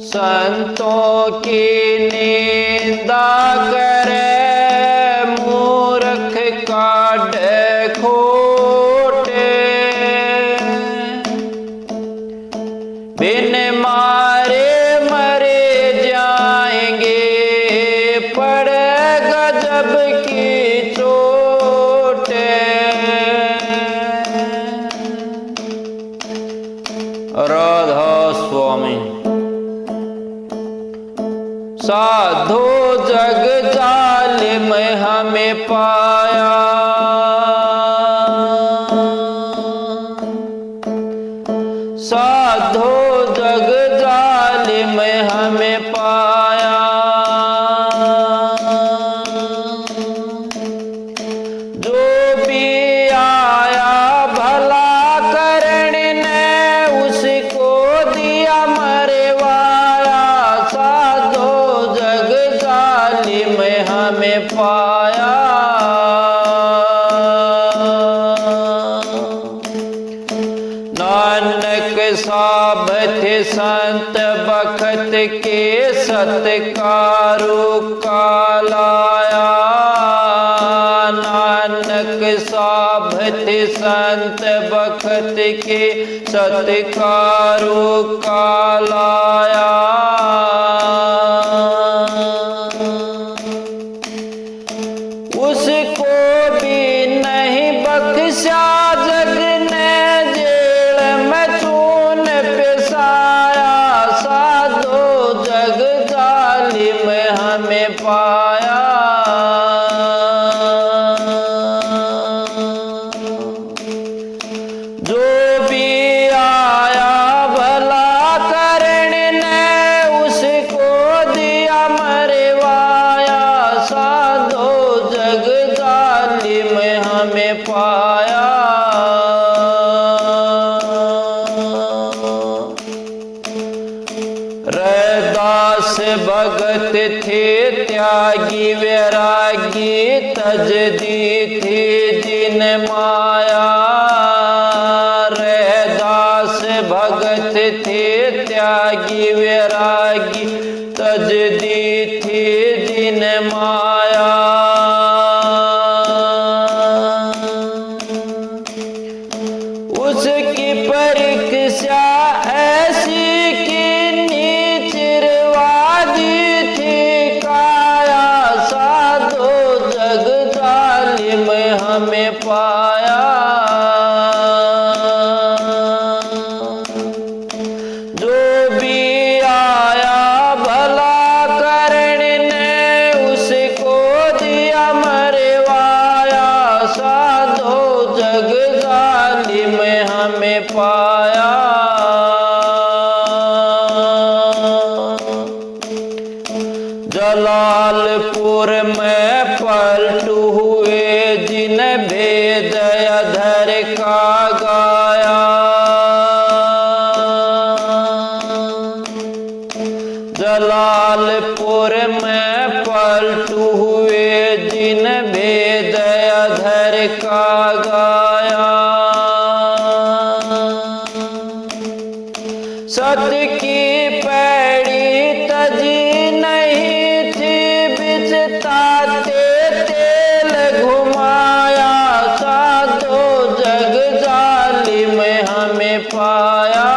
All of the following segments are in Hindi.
संतों की निंदा करे मूर्ख काढ़े खोटे। बिन मारे मरे जाएंगे पड़े गजब की चोटे। राधा स्वामी। साधो जग जालिम हमें पाया, साधो जग जालिम हमें पाया। जो भी आया भला करने ने उसको दिया मरवाया। साधो जग जालिम हमें पाया। नानक साब थे संत बखत के सत्कारो का लाया। नानक साब थे संत बखत के सत्कारो का लाया। उसको भी नहीं बख्शा जग ने जेल में चून पिसाया। साधो जग जालिम हमें पाया। जो भी आया भला करने ने उसको दिया मरवाया। साधो जग जालिम हमें पाया। रैदास भगत थे त्यागी वैरागी तज दी थी जिन माया। रैदास भगत थे त्यागी वैरागी तज दी थी जिन माया। उसकी परीक्षा ऐसी की चिरवादी थी काया। साधो जग जालिम हमें पाया। जो भी आया भला करने ने उसको दिया मरवाया। साधो जग जालिम हमें पाया। जलालपुर में पलटू हुए जिन भेद अधर का गाया। जलालपुर में पलटू हुए जिन भेद अधर का गाया। सत्य की पैड़ी तजी नहीं थी बिचताते तेल घुमाया। साधो जग जालिम हमें पाया।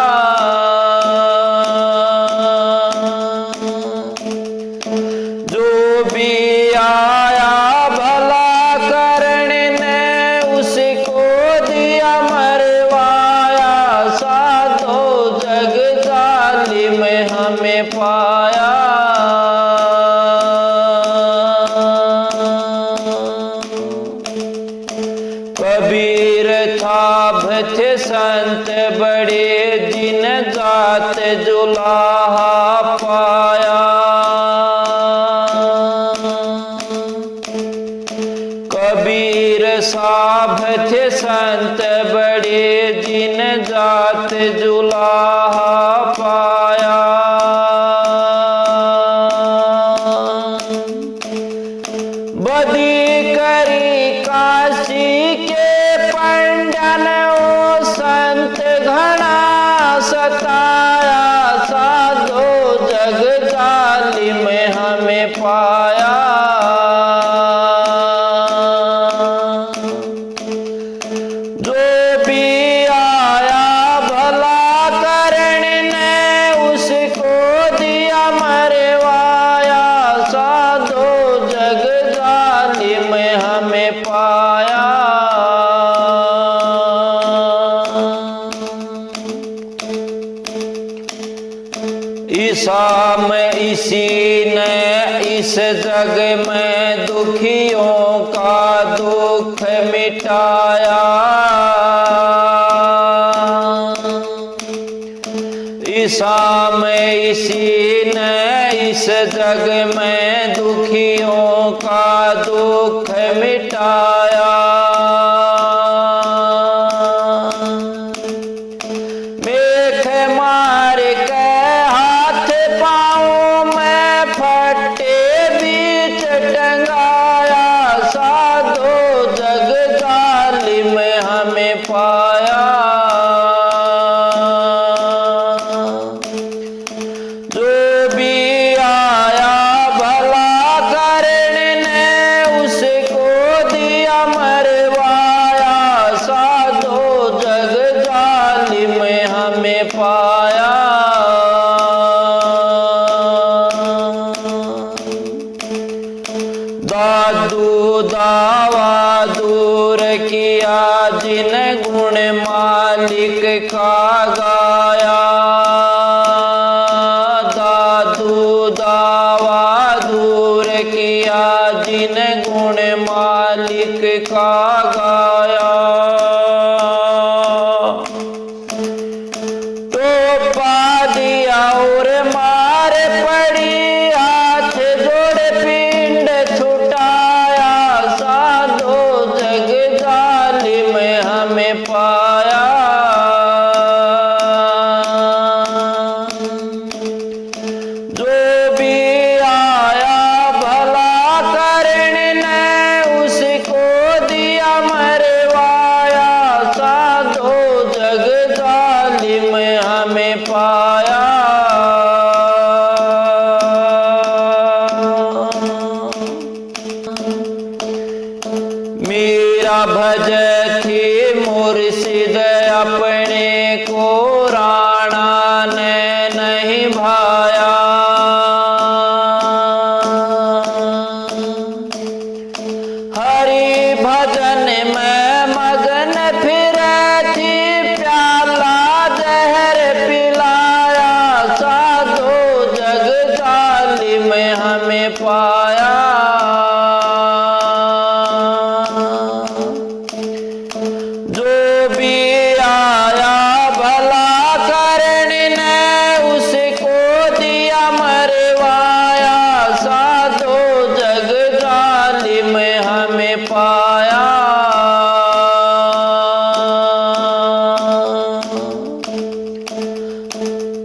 जो भी आया भला करने ने उसको दिया मरवाया। साधो जग जालिम हमें पाया। कबीर था थे संत बड़े जिन जात जुलाहा पाया। कबीर साब थे संत बड़े जिन जात जुलाहा पाया। बदी करी काशी के पंडन ओ संत घना सताया। साधो जग ईसा में इसी ने इस जग में दुखियों का दुख मिटाया। ईसा में इसी ने इस जग में दुखियों का दुख मिटाया। मेख मार के हाथ पाँव में फटे बीच टंगाया। साधो जग जाली में हमें पाया। जो भी आया भला करने ने उसको दिया मरवाया। साधो जग जाली में हमें पाया। दादू दावा दूर किया जिन गुण मालिक का गाया। दादू दावा दूर किया जिन गुण मालिक का गाया। तो पा दिया और मार पड़ी हाथ जोड़ पिंड छुटाया। साधो जग जाली में हमें पाया। जो भी आया भला करने ने उसको दिया मरवाया। साधो जग जाली में हमें पाया। मीरा भज थी मुर्शिद अपने को राणा ने नहीं भाया। हरि भजन में मगन फिर थी प्याला जहर पिलाया। साधो जग जाली में हमें पाया। जो भी आया भला करने ने उसको दिया मरवाया। साधो जग जाली में हमें पाया।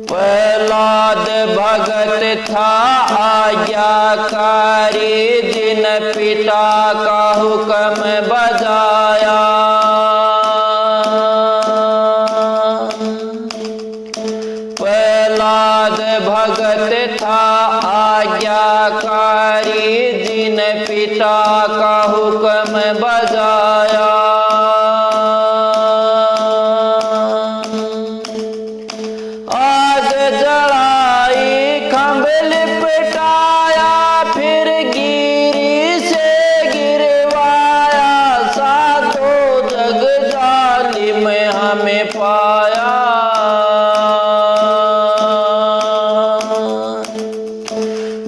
प्रहलाद भगत था आज्ञाकारी जिन पिता का हुक्म बजाया। प्रहलाद भगत था आज्ञाकारी जिन पिता का हुक्म बजाया। आग जलाई खंभ लिपटाया फिर गिरी से गिरवाया। साधो जग जाली में हमें पाया।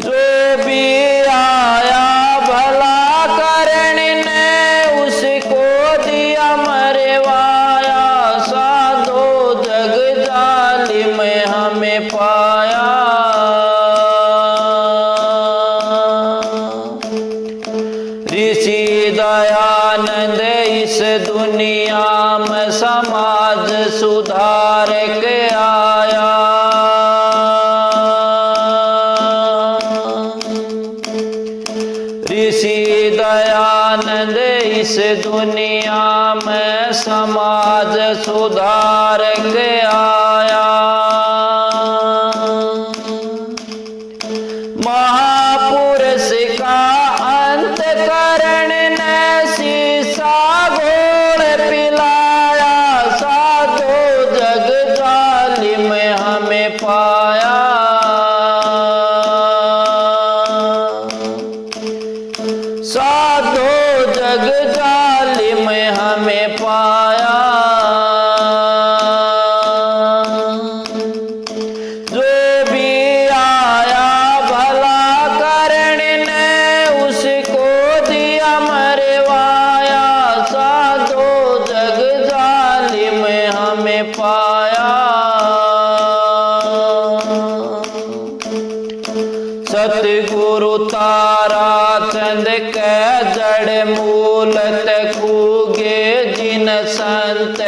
जो भी आया भला करने ने उसको दिया मरवाया। साधो जग जाली में हमें पाया। ऋषि दयानंद इस दुनिया में समाज सुधार के आया। ऋषि दयानंद इस दुनिया में समाज सुधार के आया। महापुरुष का अंत करण ने शीशा घोल पिलाया। साधो जग जाली में हमें पाया। साधो जग जाली में हमें पाया। जो भी सतगुरु तारा चंद कै जड़ मूल ते कूगे जिन संत